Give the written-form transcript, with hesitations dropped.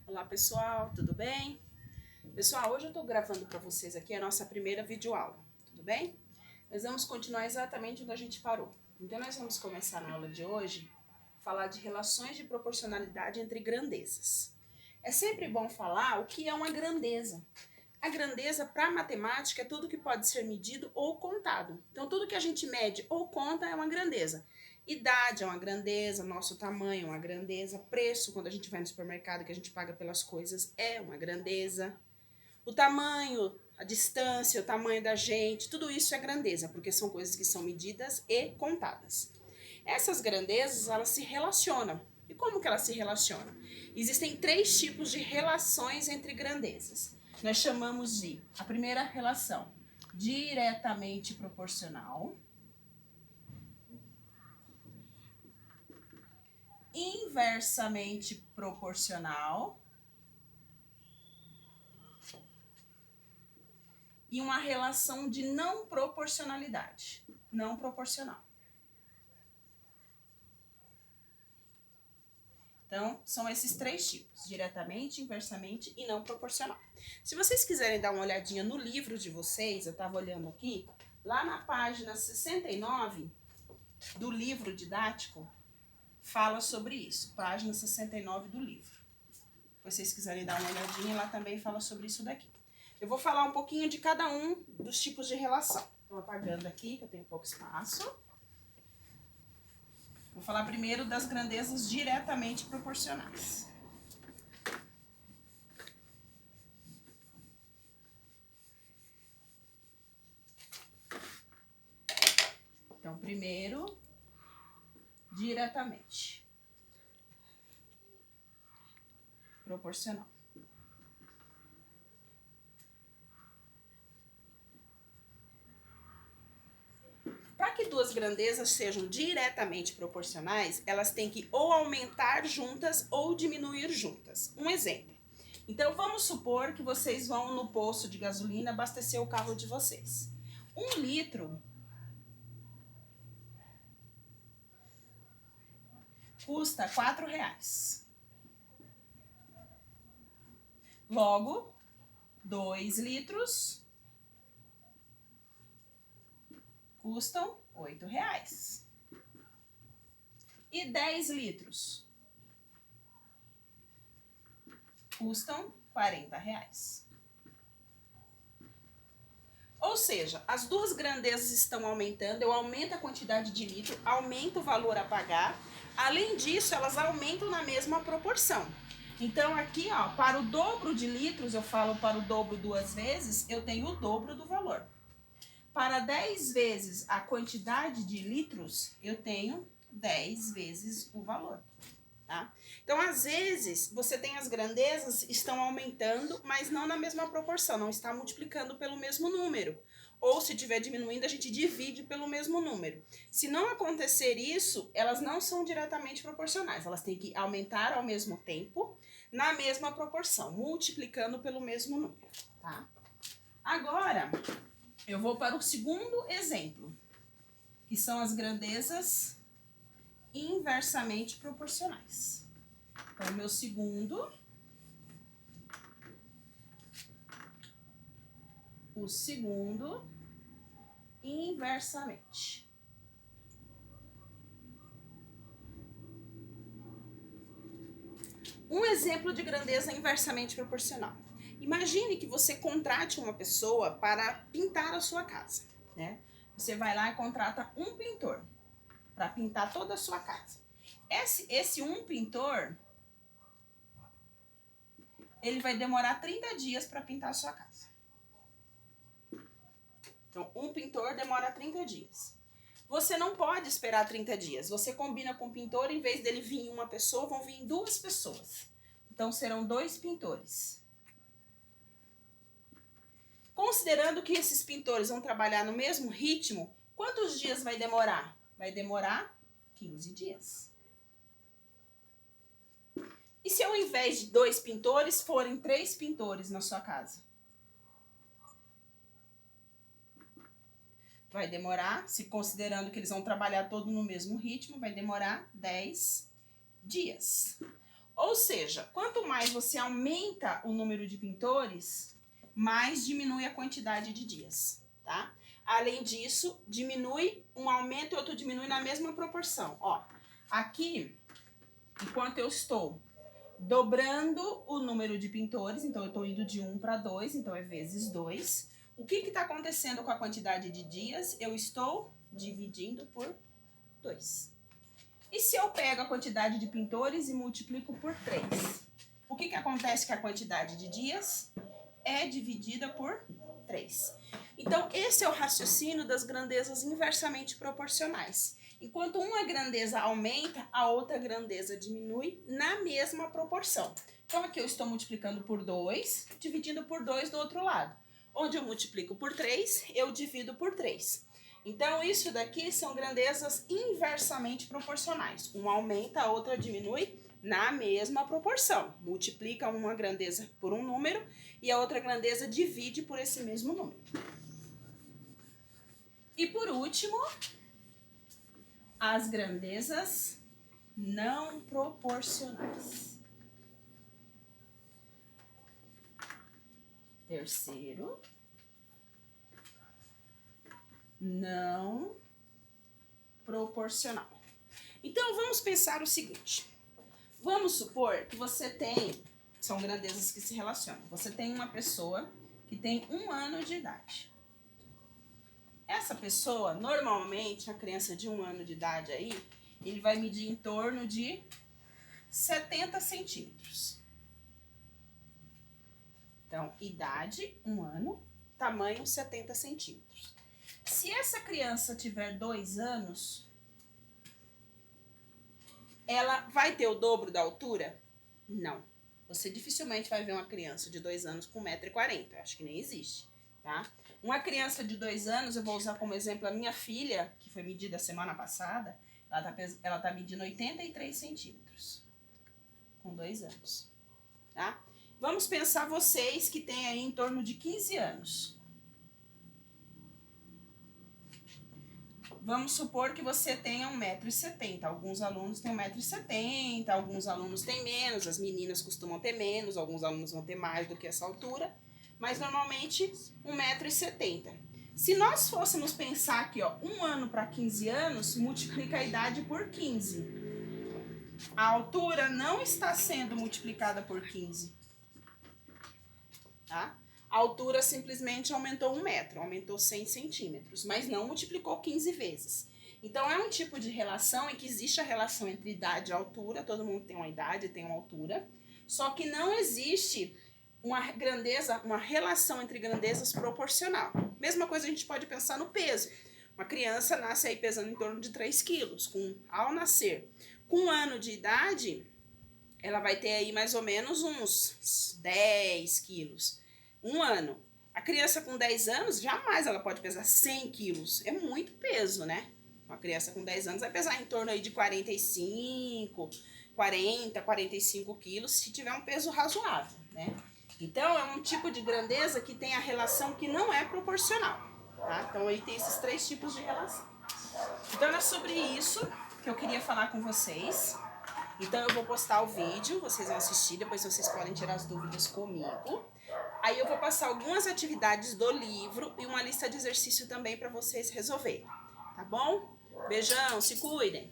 Olá pessoal, tudo bem? Pessoal, hoje eu estou gravando para vocês aqui a nossa primeira videoaula, tudo bem? Nós vamos continuar exatamente onde a gente parou. Então nós vamos começar na aula de hoje a falar de relações de proporcionalidade entre grandezas. É sempre bom falar o que é uma grandeza. A grandeza para a matemática é tudo que pode ser medido ou contado. Então tudo que a gente mede ou conta é uma grandeza. Idade é uma grandeza, nosso tamanho é uma grandeza, preço, quando a gente vai no supermercado que a gente paga pelas coisas, é uma grandeza. O tamanho, a distância, o tamanho da gente, tudo isso é grandeza, porque são coisas que são medidas e contadas. Essas grandezas, elas se relacionam. E como que elas se relacionam? Existem 3 tipos de relações entre grandezas. Nós chamamos de, a primeira relação, diretamente proporcional, inversamente proporcional e uma relação de não proporcionalidade, não proporcional. Então, são esses 3 tipos, diretamente, inversamente e não proporcional. Se vocês quiserem dar uma olhadinha no livro de vocês, eu estava olhando aqui, lá na página 69 do livro didático, fala sobre isso, página 69 do livro. Se vocês quiserem dar uma olhadinha, lá também fala sobre isso daqui. Eu vou falar um pouquinho de cada um dos tipos de relação. Estou apagando aqui, que eu tenho pouco espaço. Vou falar primeiro das grandezas diretamente proporcionais. Então, primeiro, diretamente proporcional. Para que duas grandezas sejam diretamente proporcionais, elas têm que ou aumentar juntas ou diminuir juntas. Um exemplo. Então, vamos supor que vocês vão no posto de gasolina abastecer o carro de vocês. 1 litro custa R$4. Logo, 2 litros custam R$8. E 10 litros custam R$40. Ou seja, as duas grandezas estão aumentando, eu aumento a quantidade de litro, aumento o valor a pagar. Além disso, elas aumentam na mesma proporção. Então aqui, ó, para o dobro de litros, eu falo para o dobro 2 vezes, eu tenho o dobro do valor. Para 10 vezes a quantidade de litros, eu tenho 10 vezes o valor. Tá? Então, às vezes, você tem as grandezas estão aumentando, mas não na mesma proporção, não está multiplicando pelo mesmo número. Ou se estiver diminuindo, a gente divide pelo mesmo número. Se não acontecer isso, elas não são diretamente proporcionais, elas têm que aumentar ao mesmo tempo, na mesma proporção, multiplicando pelo mesmo número. Tá? Agora, eu vou para o segundo exemplo, que são as grandezas inversamente proporcionais. Então, meu segundo, o segundo inversamente. Um exemplo de grandeza inversamente proporcional. Imagine que você contrate uma pessoa para pintar a sua casa, né? Você vai lá e contrata um pintor para pintar toda a sua casa. Esse um pintor, ele vai demorar 30 dias para pintar a sua casa. Então, um pintor demora 30 dias. Você não pode esperar 30 dias. Você combina com o pintor, em vez dele vir uma pessoa, vão vir 2 pessoas. Então, serão 2 pintores. Considerando que esses pintores vão trabalhar no mesmo ritmo, quantos dias vai demorar? Vai demorar 15 dias. E se ao invés de 2 pintores, forem 3 pintores na sua casa? Vai demorar, se considerando que eles vão trabalhar todo no mesmo ritmo, vai demorar 10 dias. Ou seja, quanto mais você aumenta o número de pintores, mais diminui a quantidade de dias, tá? Além disso, diminui, um aumento e outro diminui na mesma proporção. Ó, aqui, enquanto eu estou dobrando o número de pintores, então eu estou indo de 1 para 2, então é vezes 2. O que está acontecendo com a quantidade de dias? Eu estou dividindo por 2. E se eu pego a quantidade de pintores e multiplico por 3? O que acontece com a quantidade de dias? É dividida por 3. Então, esse é o raciocínio das grandezas inversamente proporcionais. Enquanto uma grandeza aumenta, a outra grandeza diminui na mesma proporção. Então, aqui eu estou multiplicando por 2, dividindo por 2 do outro lado. Onde eu multiplico por 3, eu divido por 3. Então, isso daqui são grandezas inversamente proporcionais. Uma aumenta, a outra diminui na mesma proporção. Multiplica uma grandeza por um número e a outra grandeza divide por esse mesmo número. E por último, as grandezas não proporcionais. Terceiro, não proporcional. Então, vamos pensar o seguinte. Vamos supor que você tem, são grandezas que se relacionam. Você tem uma pessoa que tem 1 ano de idade. Essa pessoa, normalmente, a criança de 1 ano de idade aí, ele vai medir em torno de 70 centímetros. Então, idade, 1 ano, tamanho 70 centímetros. Se essa criança tiver 2 anos, ela vai ter o dobro da altura? Não. Você dificilmente vai ver uma criança de 2 anos com 1,40 m. Acho que nem existe, tá? Uma criança de 2 anos, eu vou usar como exemplo a minha filha, que foi medida semana passada, ela tá medindo 83 centímetros, com 2 anos, tá? Vamos pensar vocês que têm aí em torno de 15 anos. Vamos supor que você tenha 1,70 m. Alguns alunos têm 1,70 m, alguns alunos têm menos, as meninas costumam ter menos, alguns alunos vão ter mais do que essa altura, mas normalmente 1,70 m. Se nós fôssemos pensar aqui, ó, 1 ano para 15 anos, multiplica a idade por 15. A altura não está sendo multiplicada por 15. Tá? A altura simplesmente aumentou 1 metro, aumentou 100 centímetros, mas não multiplicou 15 vezes. Então, é um tipo de relação em que existe a relação entre idade e altura, todo mundo tem uma idade, tem uma altura, só que não existe uma grandeza, uma relação entre grandezas proporcional. Mesma coisa a gente pode pensar no peso. Uma criança nasce aí pesando em torno de 3 quilos, ao nascer. Com 1 ano de idade, ela vai ter aí mais ou menos uns 10 quilos. 1 ano. A criança com 10 anos, jamais ela pode pesar 100 quilos. É muito peso, né? Uma criança com 10 anos vai pesar em torno aí de 40, 45 quilos, se tiver um peso razoável, né? Então, é um tipo de grandeza que tem a relação que não é proporcional, tá? Então, aí tem esses 3 tipos de relação. Então, é sobre isso que eu queria falar com vocês. Então, eu vou postar o vídeo, vocês vão assistir, depois vocês podem tirar as dúvidas comigo. Aí, eu vou passar algumas atividades do livro e uma lista de exercício também para vocês resolverem, tá bom? Beijão, se cuidem!